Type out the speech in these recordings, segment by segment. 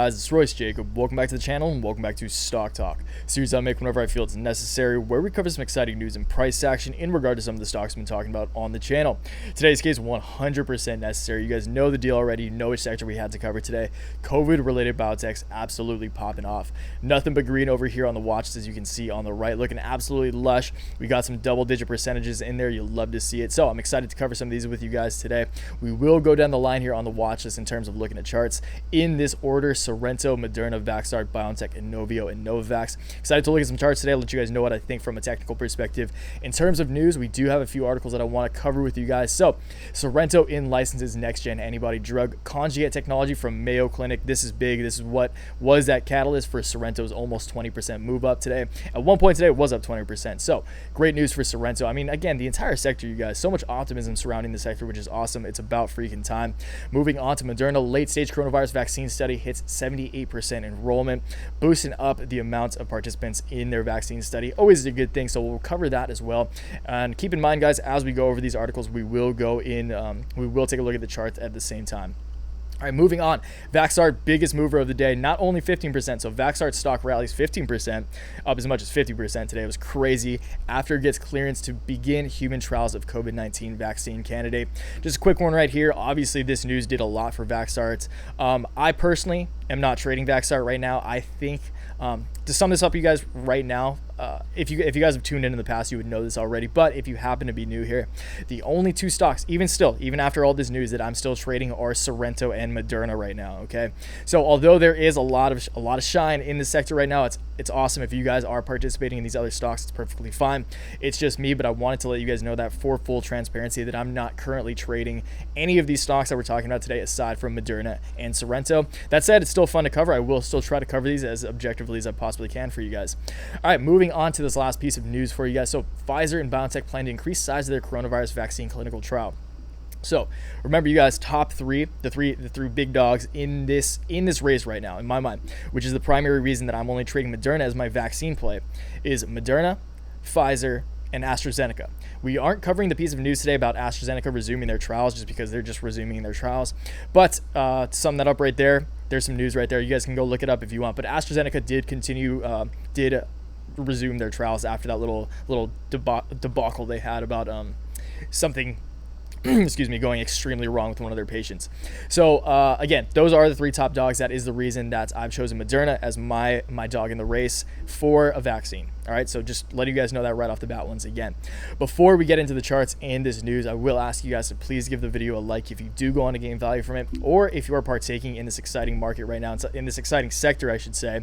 Guys, it's Royce Jacob. Welcome back to the channel and welcome back to Stock Talk, a series I make whenever I feel it's necessary, where we cover some exciting news and price action in regard to some of the stocks we've been talking about on the channel. Today's case 100% necessary. You guys know the deal already. You know which sector we had to cover today. COVID-related biotechs absolutely popping off. Nothing but green over here on the watch, as you can see on the right, looking absolutely lush. We got some double-digit percentages in there. You'll love to see it. So I'm excited to cover some of these with you guys today. We will go down the line here on the watch list in terms of looking at charts in this order: Sorrento, Moderna, Vaxart, BioNTech, Inovio, and Novavax. Excited to look at some charts today. I'll let you guys know what I think from a technical perspective. In terms of news, we do have a few articles that I want to cover with you guys. So, Sorrento licenses next-gen antibody drug conjugate technology from Mayo Clinic. This is big. This is what was that catalyst for Sorrento's almost 20% move up today. At one point today, it was up 20%. So, great news for Sorrento. I mean, again, the entire sector, you guys, so much optimism surrounding the sector, which is awesome. It's about freaking time. Moving on to Moderna, late-stage coronavirus vaccine study hits 78% enrollment, boosting up the amount of participants in their vaccine study. Always a good thing, so we'll cover that as well. And keep in mind, guys, as we go over these articles, we will go in, we will take a look at the charts at the same time. All right, moving on. Vaxart, biggest mover of the day, not only 15%. So Vaxart stock rallies 15%, up as much as 50% today. It was crazy after it gets clearance to begin human trials of COVID-19 vaccine candidate. Just a quick one right here. Obviously, this news did a lot for Vaxart. I personally am not trading Vaxart right now. I think, to sum this up, you guys, right now, if you guys have tuned in the past, you would know this already. But if you happen to be new here, the only two stocks, even after all this news, that I'm still trading are Sorrento and Moderna right now. Okay, so although there is a lot of shine in the sector right now, it's awesome. If you guys are participating in these other stocks, it's perfectly fine. It's just me, but I wanted to let you guys know that for full transparency, that I'm not currently trading any of these stocks that we're talking about today, aside from Moderna and Sorrento. That said, it's still fun to cover. I will still try to cover these as objectively as I possibly can for you guys. All right, moving on to this last piece of news for you guys. So Pfizer and BioNTech plan to increase size of their coronavirus vaccine clinical trial. So remember, you guys, top three, the three big dogs in this race right now, in my mind, which is the primary reason that I'm only trading Moderna as my vaccine play, is Moderna, Pfizer, and AstraZeneca. We aren't covering the piece of news today about AstraZeneca resuming their trials, just because they're just resuming their trials. But to sum that up right there, there's some news right there. You guys can go look it up if you want. But AstraZeneca did resume their trials after that little debacle they had about something excuse me, going extremely wrong with one of their patients. So again, those are the three top dogs. That is the reason that I've chosen Moderna as my dog in the race for a vaccine. All right, so just letting you guys know that right off the bat once again. Before we get into the charts and this news, I will ask you guys to please give the video a like if you do go on to gain value from it, or if you are partaking in this exciting market right now, in this exciting sector, I should say.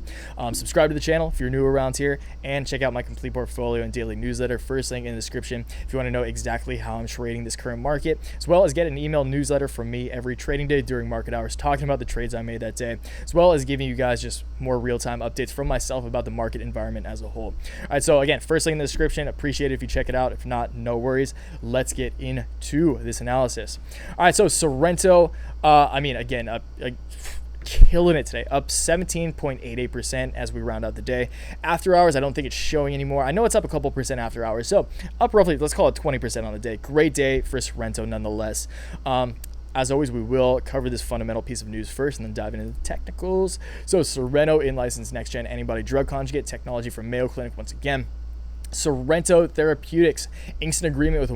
Subscribe to the channel if you're new around here, and check out my complete portfolio and daily newsletter. First link in the description if you want to know exactly how I'm trading this current market, as well as get an email newsletter from me every trading day during market hours, talking about the trades I made that day, as well as giving you guys just more real-time updates from myself about the market environment as a whole. All right, so again, first link in the description. Appreciate it if you check it out. If not, no worries. Let's get into this analysis. All right, so Sorrento, killing it today, up 17.88% as we round out the day. After hours, I don't think it's showing anymore. I know it's up a couple percent after hours, so up roughly, let's call it 20% on the day. Great day for Sorrento nonetheless. As always, we will cover this fundamental piece of news first and then dive into the technicals. So Sorrento in-licensed next-gen antibody drug conjugate technology from Mayo Clinic once again. Sorrento Therapeutics inks an agreement with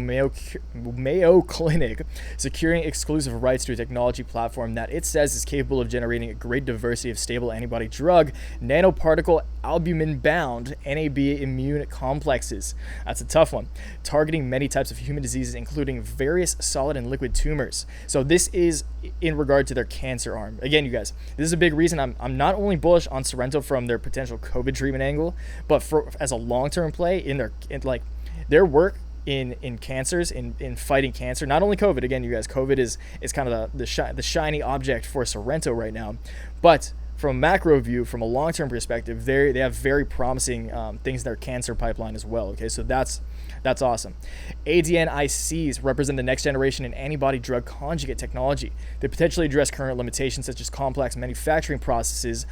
Mayo Clinic, securing exclusive rights to a technology platform that it says is capable of generating a great diversity of stable antibody drug, nanoparticle albumin-bound NAB immune complexes. That's a tough one. Targeting many types of human diseases, including various solid and liquid tumors. So this is in regard to their cancer arm. Again, you guys, this is a big reason I'm not only bullish on Sorrento from their potential COVID treatment angle, but as a long-term play in their work in cancers, in fighting cancer, not only COVID. Again, you guys, COVID is kind of the shiny object for Sorrento right now, but from a macro view, from a long-term perspective, they have very promising things in their cancer pipeline as well. Okay, so that's awesome. ADN-ICs represent the next generation in antibody drug conjugate technology. They potentially address current limitations such as complex manufacturing processes,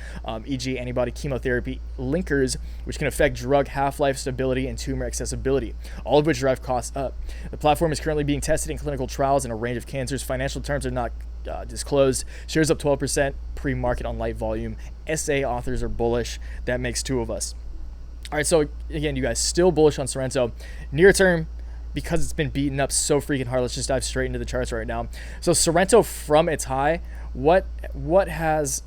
e.g. antibody chemotherapy linkers, which can affect drug half-life, stability, and tumor accessibility, all of which drive costs up. The platform is currently being tested in clinical trials in a range of cancers. Financial terms are not disclosed. Shares up 12% pre-market on light volume. SA authors are bullish. That makes 2 of us. All right, so again, you guys still bullish on Sorrento. Near term, because it's been beaten up so freaking hard, let's just dive straight into the charts right now. So Sorrento from its high, what has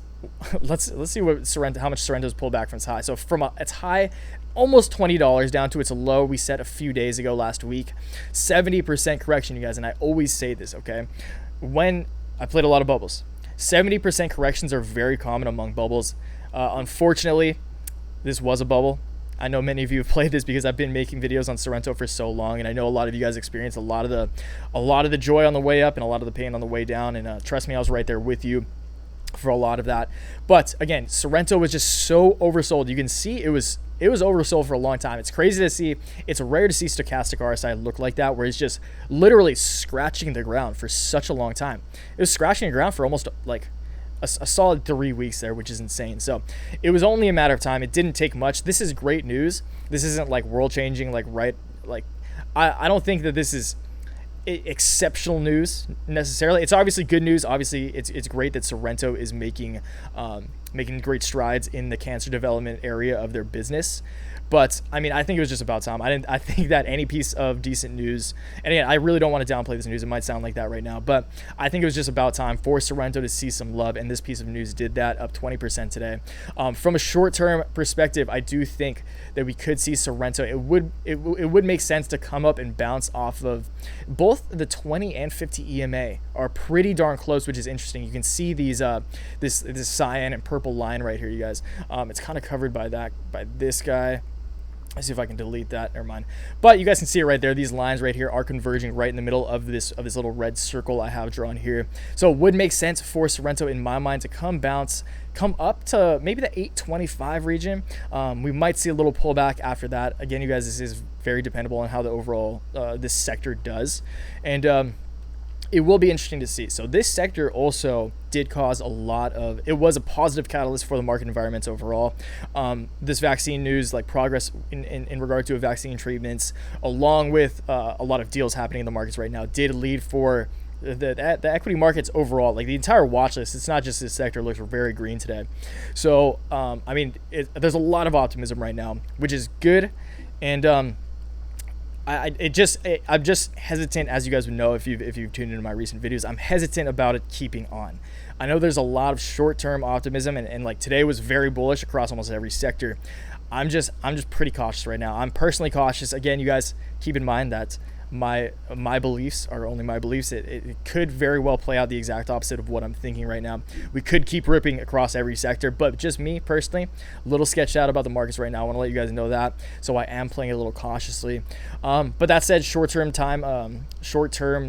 let's see what Sorrento, how much Sorrento's pulled back from its high. So from its high, almost $20 down to its low we set a few days ago last week. 70% correction, you guys, and I always say this, okay? When I played a lot of bubbles, 70% corrections are very common among bubbles. Unfortunately, this was a bubble. I know many of you have played this because I've been making videos on Sorrento for so long, and I know a lot of you guys experience a lot of the joy on the way up and a lot of the pain on the way down. And trust me, I was right there with you for a lot of that. But again, Sorrento was just so oversold. You can see it was oversold for a long time. It's crazy to see. It's rare to see stochastic RSI look like that, where it's just literally scratching the ground for such a long time. It was scratching the ground for almost like a solid 3 weeks there, which is insane. So it was only a matter of time. It didn't take much. This is great news. This isn't like world changing, I don't think that this is exceptional news necessarily. It's obviously good news. Obviously it's great that Sorrento is making great strides in the cancer development area of their business. But I mean, I think it was just about time. I think that any piece of decent news, and again, I really don't want to downplay this news. It might sound like that right now, but I think it was just about time for Sorrento to see some love, and this piece of news did that, up 20% today. From a short-term perspective, I do think that we could see Sorrento. It would make sense to come up and bounce off of both the 20 and 50 EMA are pretty darn close, which is interesting. You can see these this cyan and purple line right here, you guys. It's kind of covered by this guy. Let's see if I can delete that. Never mind. But you guys can see it right there. These lines right here are converging right in the middle of this little red circle I have drawn here. So it would make sense for Sorrento, in my mind, to come up to maybe the 825 region. We might see a little pullback after that. Again, you guys, this is very dependable on how the overall this sector does, and it will be interesting to see. So this sector also did cause it was a positive catalyst for the market environments overall. This vaccine news, like progress in regard to vaccine treatments, along with a lot of deals happening in the markets right now, did lead for the equity markets overall. Like the entire watch list, it's not just this sector, looks very green today. So I mean, there's a lot of optimism right now, which is good. And I'm just hesitant, as you guys would know if you've tuned into my recent videos. I'm hesitant about it keeping on. I know there's a lot of short-term optimism, and like today was very bullish across almost every sector. I'm just pretty cautious right now. I'm personally cautious. Again, you guys keep in mind that my beliefs are only my beliefs. It could very well play out the exact opposite of what I'm thinking right now. We could keep ripping across every sector, but just me personally, a little sketched out about the markets right now. I want to let you guys know that, so I am playing a little cautiously. But that said, short-term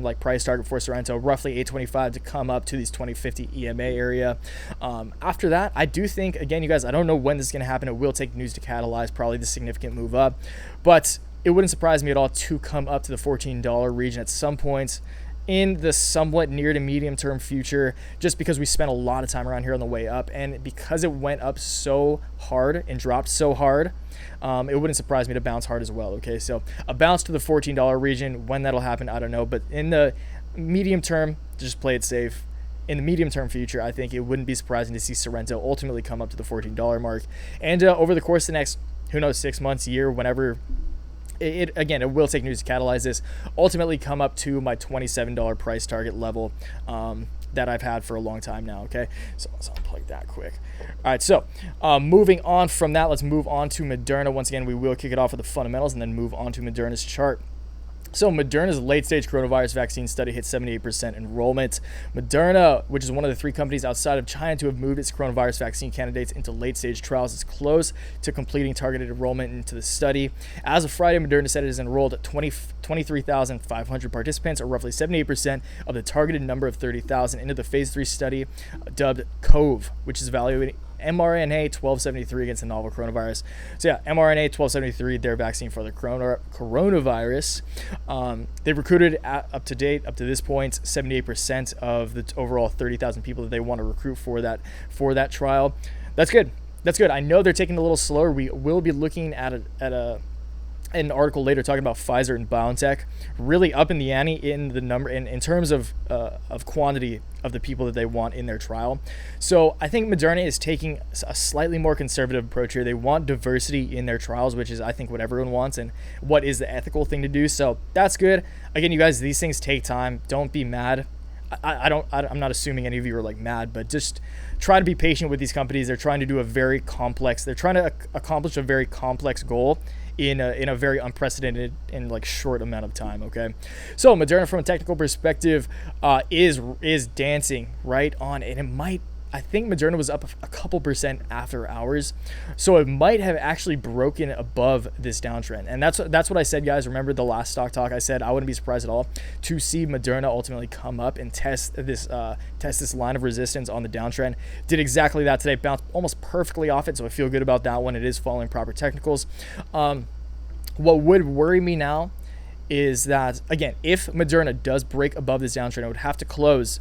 like price target for Sorrento, roughly 825 to come up to these 2050 EMA area. After that, I do think, again, you guys, I don't know when this is going to happen. It will take news to catalyze probably the significant move up, but it wouldn't surprise me at all to come up to the $14 region at some point in the somewhat near to medium term future, just because we spent a lot of time around here on the way up, and because it went up so hard and dropped so hard, it wouldn't surprise me to bounce hard as well. Okay, so a bounce to the $14 region. When that'll happen, I don't know, but in the medium term, just play it safe. In the medium term future, I think it wouldn't be surprising to see Sorrento ultimately come up to the $14 mark, and over the course of the next, who knows, 6 months, year, whenever. It will take news to catalyze this, ultimately come up to my $27 price target level that I've had for a long time now. Okay, so let's unplug that quick. All right, so moving on from that, let's move on to Moderna. Once again, we will kick it off with the fundamentals and then move on to Moderna's chart. So Moderna's late-stage coronavirus vaccine study hit 78% enrollment. Moderna, which is one of the 3 companies outside of China to have moved its coronavirus vaccine candidates into late-stage trials, is close to completing targeted enrollment into the study. As of Friday, Moderna said it has enrolled 23,500 participants, or roughly 78% of the targeted number of 30,000, into the phase 3 study dubbed COVE, which is evaluating mRNA 1273 against the novel coronavirus. So yeah, mRNA 1273, their vaccine for the coronavirus. They've recruited up to this point 78% of the overall 30,000 people that they want to recruit for that trial. That's good. I know they're taking it a little slower. We will be looking at a an article later talking about Pfizer and BioNTech really up in the ante in the number in terms of quantity of the people that they want in their trial. So I think Moderna is taking a slightly more conservative approach here. They want diversity in their trials, which is I think what everyone wants and what is the ethical thing to do. So that's good. Again, you guys, these things take time. Don't be mad. I'm not assuming any of you are like mad, but just try to be patient with these companies. They're trying to do they're trying to accomplish a very complex goal in a very unprecedented and like short amount of time. Okay, so Moderna from a technical perspective is dancing right on, and I think Moderna was up a couple percent after hours, so it might have actually broken above this downtrend. And that's what I said, guys. Remember the last stock talk? I said I wouldn't be surprised at all to see Moderna ultimately come up and test this line of resistance on the downtrend. Did exactly that today. Bounced almost perfectly off it, so I feel good about that one. It is following proper technicals. What would worry me now is that, again, if Moderna does break above this downtrend, it would have to close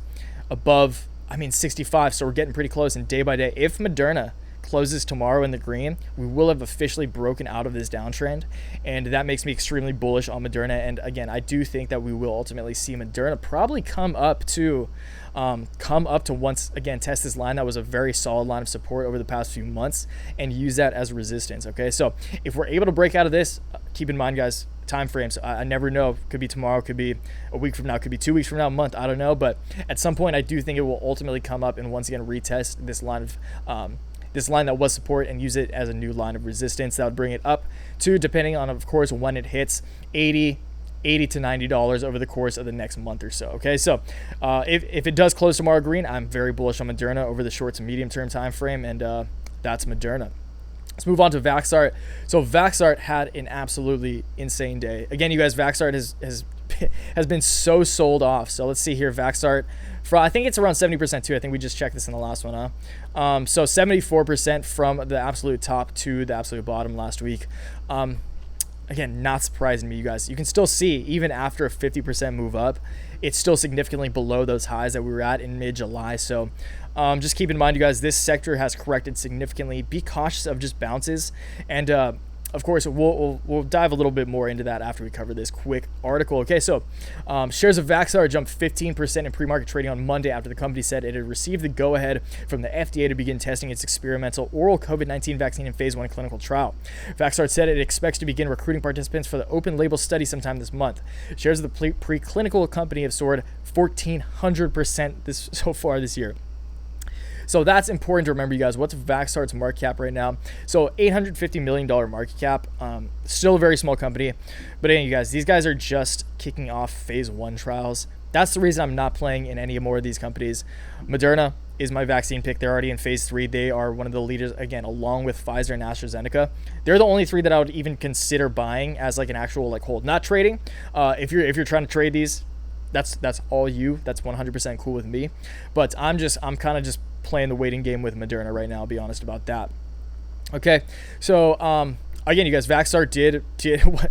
above 65, so we're getting pretty close. And day by day, if Moderna closes tomorrow in the green, we will have officially broken out of this downtrend, and that makes me extremely bullish on Moderna. And again, I do think that we will ultimately see Moderna probably come up to once again test this line that was a very solid line of support over the past few months and use that as resistance. Okay, so if we're able to break out of this, keep in mind, guys, time frames. I never know. Could be tomorrow, could be a week from now, could be 2 weeks from now, a month. I don't know, but at some point, I do think it will ultimately come up and once again retest this line that was support and use it as a new line of resistance. That would bring it up to, depending on, of course, when it hits, $80 to $90 over the course of the next month or so. Okay, so if it does close tomorrow green, I'm very bullish on Moderna over the short to medium term time frame, and that's Moderna. Let's move on to Vaxart. So Vaxart had an absolutely insane day. Again, you guys, Vaxart has been so sold off. So let's see here, Vaxart. I think it's around 70% too. I think we just checked this in the last one, huh? So 74% from the absolute top to the absolute bottom last week. Again, not surprising me, you guys. You can still see, even after a 50% move up, it's still significantly below those highs that we were at in mid-July. So just keep in mind, you guys, this sector has corrected significantly. Be cautious of just bounces. And of course, we'll dive a little bit more into that after we cover this quick article. Okay, so shares of Vaxart jumped 15% in pre-market trading on Monday after the company said it had received the go-ahead from the FDA to begin testing its experimental oral COVID-19 vaccine in phase 1 clinical trial. Vaxart said it expects to begin recruiting participants for the open-label study sometime this month. Shares of the preclinical company have soared 1,400% so far this year. So that's important to remember, you guys. What's Vaxart's market cap right now? So $850 million market cap. Still a very small company. But anyway, you guys, these guys are just kicking off phase 1 trials. That's the reason I'm not playing in any more of these companies. Moderna is my vaccine pick. They're already in phase 3. They are one of the leaders, again, along with Pfizer and AstraZeneca. They're the only 3 that I would even consider buying as like an actual like hold, not trading. If you're trying to trade these, that's all you. That's 100% cool with me. But I'm kind of just playing the waiting game with Moderna right now. I'll be honest about that. Okay, so again, you guys, Vaxart did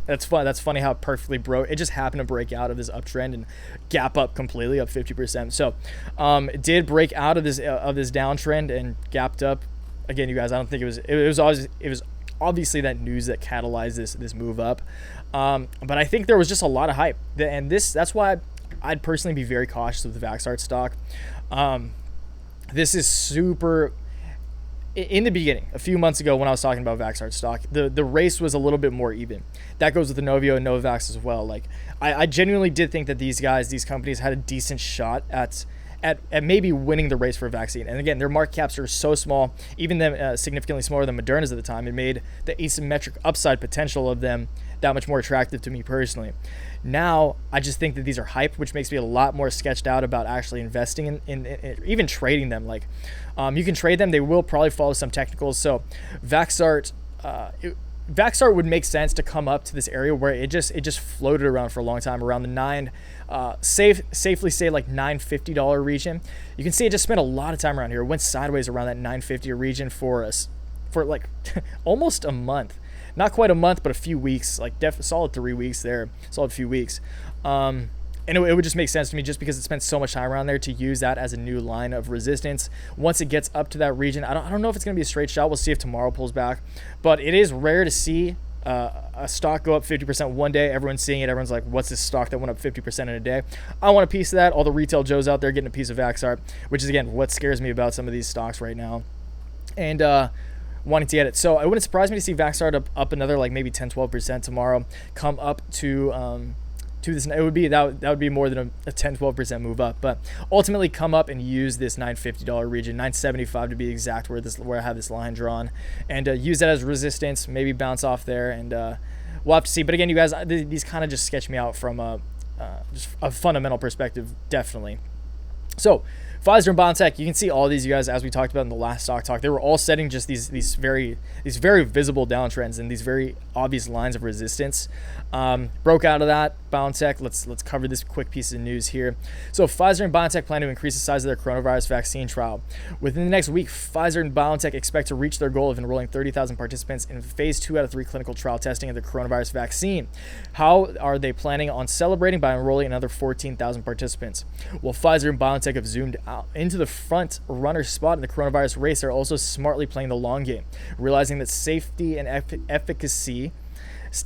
that's fun. That's funny how it perfectly broke. It just happened to break out of this uptrend and gap up completely, up 50%. So it did break out of this downtrend and gapped up. Again, you guys, I don't think it was obviously that news that catalyzed this move up. But I think there was just a lot of hype, and that's why I'd personally be very cautious with the Vaxart stock. This is super. In the beginning, a few months ago when I was talking about Vaxart stock, the race was a little bit more even. That goes with the Novio and Novavax as well. Like I genuinely did think that these companies had a decent shot at maybe winning the race for a vaccine. And again, their market caps are so small, even them significantly smaller than Moderna's at the time. It made the asymmetric upside potential of them that much more attractive to me personally. Now, I just think that these are hype, which makes me a lot more sketched out about actually investing in even trading them. Like, you can trade them. They will probably follow some technicals. So Vaxart would make sense to come up to this area where it just floated around for a long time, around the safely say like $950 region. You can see it just spent a lot of time around here. It went sideways around that $950 region for like almost a month. Not quite a month, but a few weeks, like solid 3 weeks there, solid few weeks. And it would just make sense to me just because it spent so much time around there to use that as a new line of resistance. Once it gets up to that region, I don't know if it's going to be a straight shot. We'll see if tomorrow pulls back. But it is rare to see a stock go up 50% one day. Everyone's seeing it. Everyone's like, what's this stock that went up 50% in a day? I want a piece of that. All the retail Joes out there getting a piece of Vaxart, which is, again, what scares me about some of these stocks right now. And wanting to get it. So it wouldn't surprise me to see Vaxart up another like maybe 10-12% tomorrow, come up to this. It would be that would be more than a 10-12% move up, but ultimately come up and use this $950 region, $975 to be exact, where I have this line drawn, and use that as resistance, maybe bounce off there, and we'll have to see. But again, you guys, these kind of just sketch me out from just a fundamental perspective, definitely. So Pfizer and BioNTech, you can see all these, you guys, as we talked about in the last stock talk, they were all setting just these very visible downtrends and these very obvious lines of resistance. Broke out of that. BioNTech, let's cover this quick piece of news here. So Pfizer and BioNTech plan to increase the size of their coronavirus vaccine trial. Within the next week, Pfizer and BioNTech expect to reach their goal of enrolling 30,000 participants in phase 2 out of 3 clinical trial testing of the coronavirus vaccine. How are they planning on celebrating by enrolling another 14,000 participants? Well, Pfizer and BioNTech have zoomed out into the front runner spot in the coronavirus race. They're also smartly playing the long game, realizing that safety and efficacy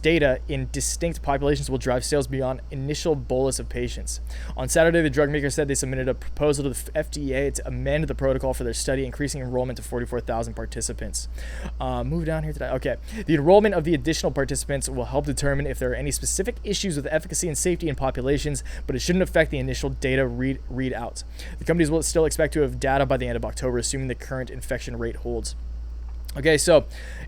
data in distinct populations will drive sales beyond initial bolus of patients. On Saturday, the drug maker said they submitted a proposal to the FDA to amend the protocol for their study, increasing enrollment to 44,000 participants. Move down here today. Okay. The enrollment of the additional participants will help determine if there are any specific issues with efficacy and safety in populations, but it shouldn't affect the initial data readout. The companies will still expect to have data by the end of October, assuming the current infection rate holds. Okay, so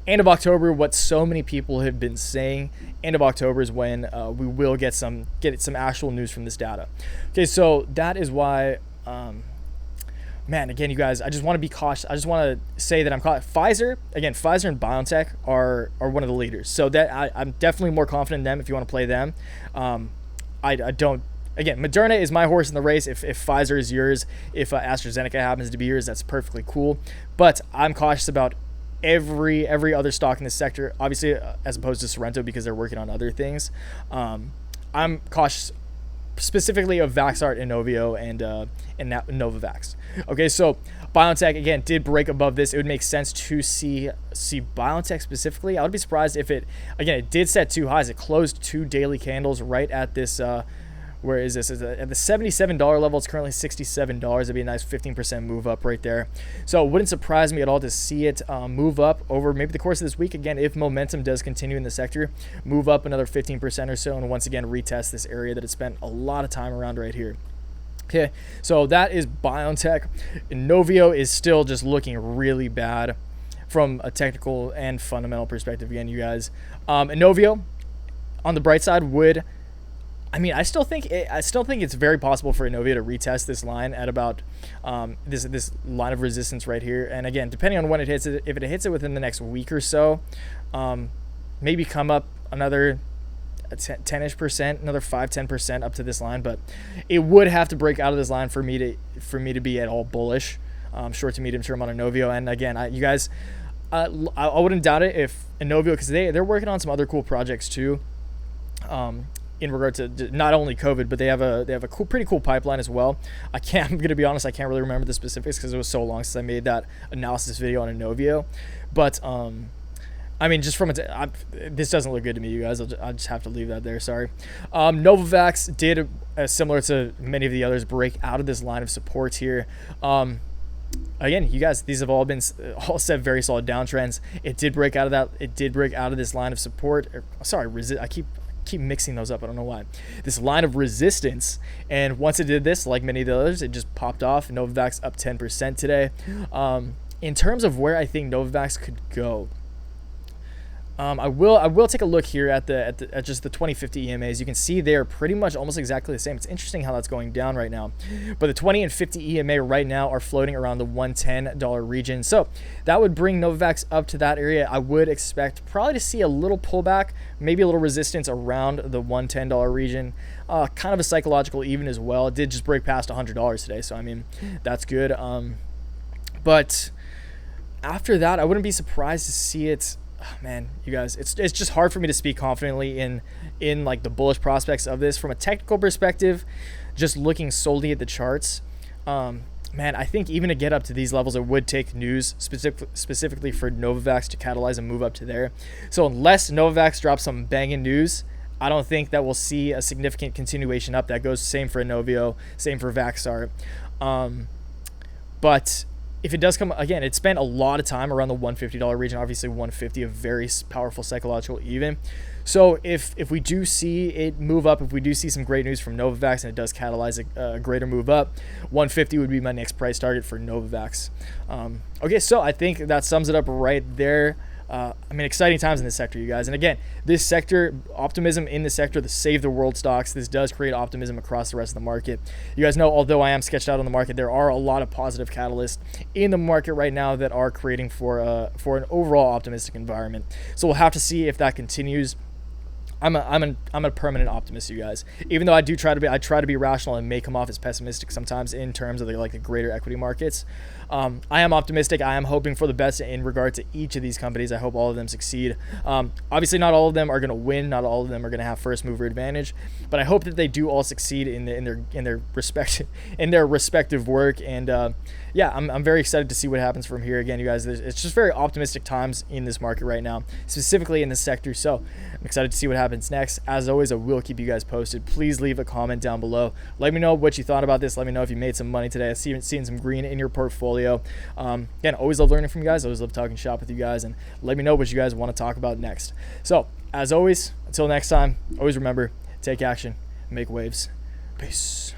end of October, what so many people have been saying, end of October is when we will get some actual news from this data. Okay, so that is why, man, again, you guys, I just want to be cautious. I just want to say that I'm cautious. Pfizer and BioNTech are one of the leaders. So that I'm definitely more confident in them if you want to play them. I don't. Again, Moderna is my horse in the race. If Pfizer is yours, if AstraZeneca happens to be yours, that's perfectly cool. But I'm cautious about every other stock in this sector, obviously, as opposed to Sorrento, because they're working on other things. I'm cautious specifically of Vaxart, Inovio, and Novavax. Okay, so BioNTech, again, did break above this. It would make sense to see BioNTech specifically. I would be surprised if it did set 2 highs. It closed 2 daily candles right at this where is this? At the $77 level, it's currently $67. That'd be a nice 15% move up right there. So it wouldn't surprise me at all to see it move up over maybe the course of this week. Again, if momentum does continue in the sector, move up another 15% or so, and once again retest this area that it spent a lot of time around right here. Okay, so that is BioNTech. Inovio is still just looking really bad from a technical and fundamental perspective. Again, you guys, Inovio, on the bright side, I still think it's very possible for Inovio to retest this line at about this line of resistance right here. And again, depending on when it hits it, if it hits it within the next week or so, maybe come up another 10-ish%, another 5-10% up to this line. But it would have to break out of this line for me to be at all bullish, short to medium term on Inovio. And again, you guys, I wouldn't doubt it if Inovio, because they're working on some other cool projects too. In regard to not only COVID, but they have a pretty cool pipeline as well. I'm gonna be honest, I can't really remember the specifics because it was so long since I made that analysis video on Inovio. But just from this doesn't look good to me, you guys. I'll just have to leave that there. Sorry. Novavax did, similar to many of the others, break out of this line of support here. Again, you guys, these have all set very solid downtrends. It did break out of that. It did break out of this line of support. I keep mixing those up. I don't know why. This line of resistance, and once it did this, like many of the others, it just popped off. Novavax up 10% today. In terms of where I think Novavax could go, I will take a look here at just the 2050 EMAs. You can see they're pretty much almost exactly the same. It's interesting how that's going down right now. But the 20 and 50 EMA right now are floating around the $110 region. So that would bring Novavax up to that area. I would expect probably to see a little pullback, maybe a little resistance around the $110 region. Kind of a psychological even as well. It did just break past $100 today, so that's good. But after that, I wouldn't be surprised to see it. Oh, man, you guys, it's just hard for me to speak confidently in like the bullish prospects of this from a technical perspective. Just looking solely at the charts, man, I think even to get up to these levels, it would take news specifically for Novavax to catalyze a move up to there. So unless Novavax drops some banging news, I don't think that we'll see a significant continuation up. That goes same for Inovio, same for Vaxart. But if it does come, again, it spent a lot of time around the $150 region. Obviously, 150, a very powerful psychological even. So if we do see it move up, if we do see some great news from Novavax and it does catalyze a greater move up, 150 would be my next price target for Novavax. Okay, so I think that sums it up right there. Exciting times in this sector, you guys. And again, this sector, optimism in the sector, the save the world stocks, this does create optimism across the rest of the market. You guys know, although I am sketched out on the market, there are a lot of positive catalysts in the market right now that are creating for an overall optimistic environment. So we'll have to see if that continues. I'm a permanent optimist, you guys. Even though I try to be rational and may come off as pessimistic sometimes in terms of the greater equity markets. I am optimistic. I am hoping for the best in regard to each of these companies. I hope all of them succeed. Obviously, not all of them are going to win. Not all of them are going to have first mover advantage. But I hope that they do all succeed in their respective work. And I'm very excited to see what happens from here. Again, you guys, it's just very optimistic times in this market right now, specifically in this sector. So I'm excited to see what happens next. As always, I will keep you guys posted. Please leave a comment down below. Let me know what you thought about this. Let me know if you made some money today. I've seen some green in your portfolio. Again, always love learning from you guys. Always love talking shop with you guys, and let me know what you guys want to talk about next. So as always, until next time, always remember, take action, make waves. Peace.